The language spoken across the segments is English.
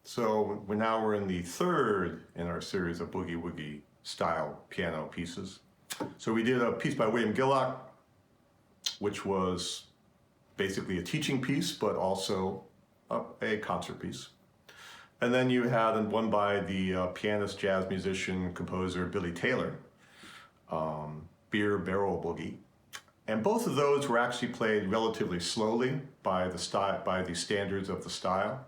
So we're in the third in our series of Boogie Woogie style piano pieces. So we did a piece by William Gillock, which was basically a teaching piece, but also a concert piece. And then you had one by the pianist, jazz musician, composer Billy Taylor, Beer Barrel Boogie. And both of those were actually played relatively slowly by the standards of the style.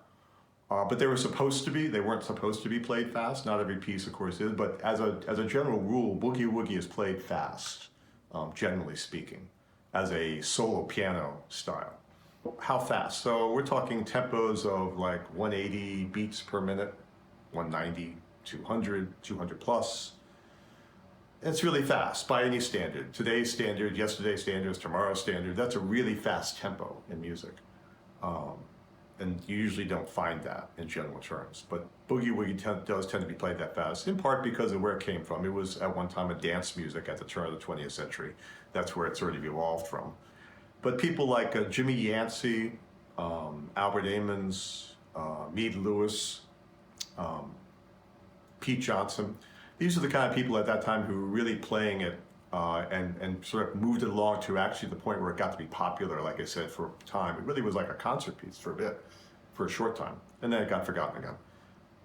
But they were supposed to be. They weren't supposed to be played fast. Not every piece, of course, is. But as a general rule, Boogie Woogie is played fast, generally speaking, as a solo piano style. How fast? So we're talking tempos of like 180 beats per minute, 190, 200, 200 plus. It's really fast by any standard. Today's standard, yesterday's standards, tomorrow's standard. That's a really fast tempo in music. And you usually don't find that in general terms. But Boogie Woogie does tend to be played that fast, in part because of where it came from. It was at one time a dance music at the turn of the 20th century. That's where it sort of evolved from. But people like Jimmy Yancey, Albert Ammons, Meade Lewis, Pete Johnson, these are the kind of people at that time who were really playing it and sort of moved it along to actually the point where it got to be popular, like I said, for a time. It really was like a concert piece for a bit, for a short time, and then it got forgotten again.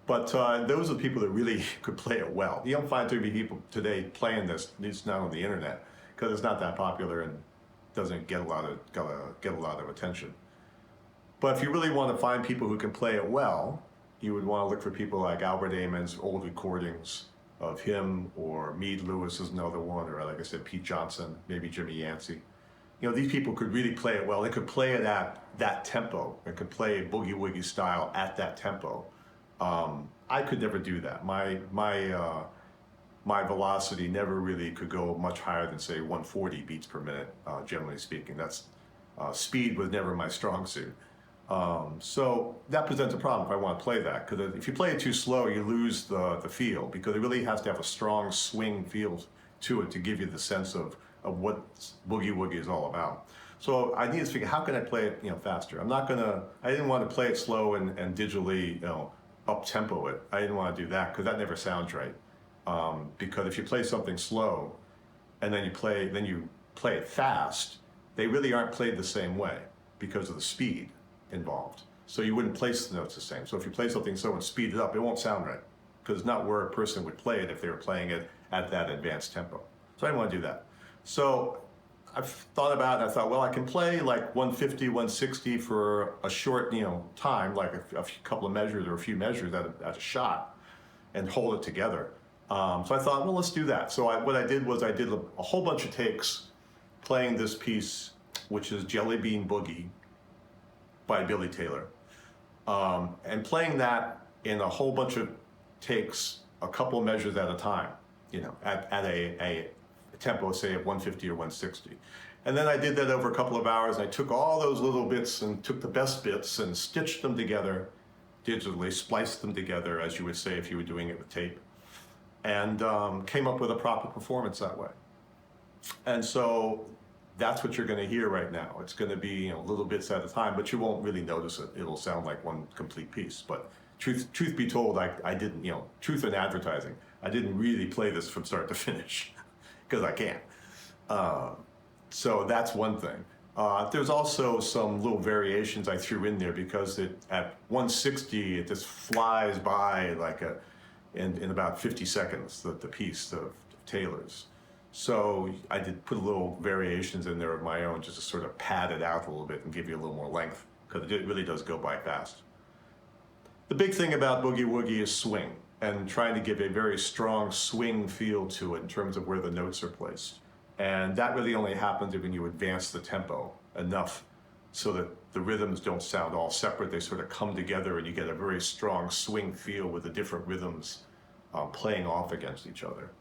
But those are the people that really could play it well. You don't find too many people today playing this, at least not on the internet, because it's not that popular and doesn't get a lot of attention. But if you really want to find people who can play it well, you would want to look for people like Albert Ammons, old recordings of him, or Meade Lewis is another one, or like I said, Pete Johnson, maybe Jimmy Yancey. You know, these people could really play it well. They could play it at that tempo. They could play Boogie Woogie style at that tempo. I could never do that. My velocity never really could go much higher than, say, 140 beats per minute, generally speaking. Speed was never my strong suit. So that presents a problem if I want to play that, because if you play it too slow, you lose the feel, because it really has to have a strong swing feel to it to give you the sense of what Boogie Woogie is all about. So I need to figure, how can I play it, faster? I didn't want to play it slow and digitally, up tempo it. I didn't want to do that, because that never sounds right. Because if you play something slow and then you play it fast, they really aren't played the same way because of the speed involved. So you wouldn't place the notes the same. So if you play something slow and speed it up, it won't sound right, because it's not where a person would play it if they were playing it at that advanced tempo. So I didn't want to do that. So I've thought about it, and I thought, well, I can play like 150, 160 for a short, time, like a couple of measures or a few measures at a shot, and hold it together. So I thought, well, let's do that. So what I did was I did a whole bunch of takes playing this piece, which is Jelly Bean Boogie by Billy Taylor, and playing that in a whole bunch of takes, a couple of measures at a time, at a tempo, say, of 150 or 160. And then I did that over a couple of hours, and I took all those little bits and took the best bits and stitched them together digitally, spliced them together, as you would say if you were doing it with tape, and came up with a proper performance that way. And so that's what you're going to hear right now. It's going to be little bits at a time, but you won't really notice it. It'll sound like one complete piece. But truth be told, I didn't, truth in advertising, I didn't really play this from start to finish, because I can't. So that's one thing. There's also some little variations I threw in there, because at 160, it just flies by like in about 50 seconds, the piece of Taylor's. So I did put a little variations in there of my own, just to sort of pad it out a little bit and give you a little more length, because it really does go by fast. The big thing about Boogie Woogie is swing, and trying to give a very strong swing feel to it in terms of where the notes are placed. And that really only happens when you advance the tempo enough so that the rhythms don't sound all separate. They sort of come together, and you get a very strong swing feel with the different rhythms playing off against each other.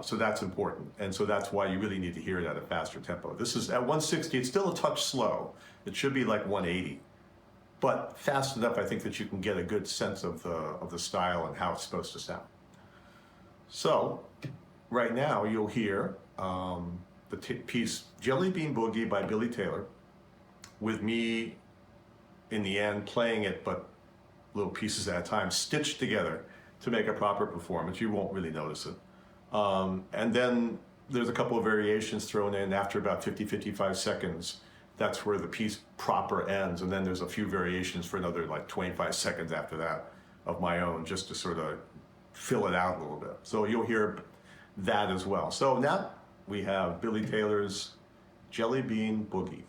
So that's important, and so that's why you really need to hear it at a faster tempo. This is at 160, it's still a touch slow. It should be like 180, but fast enough, I think, that you can get a good sense of the style and how it's supposed to sound. So right now you'll hear the piece Jelly Bean Boogie by Billy Taylor, with me in the end playing it, but little pieces at a time, stitched together to make a proper performance. You won't really notice it. And then there's a couple of variations thrown in after about 50, 55 seconds. That's where the piece proper ends. And then there's a few variations for another like 25 seconds after that of my own, just to sort of fill it out a little bit. So you'll hear that as well. So now we have Billy Taylor's Jelly Bean Boogie.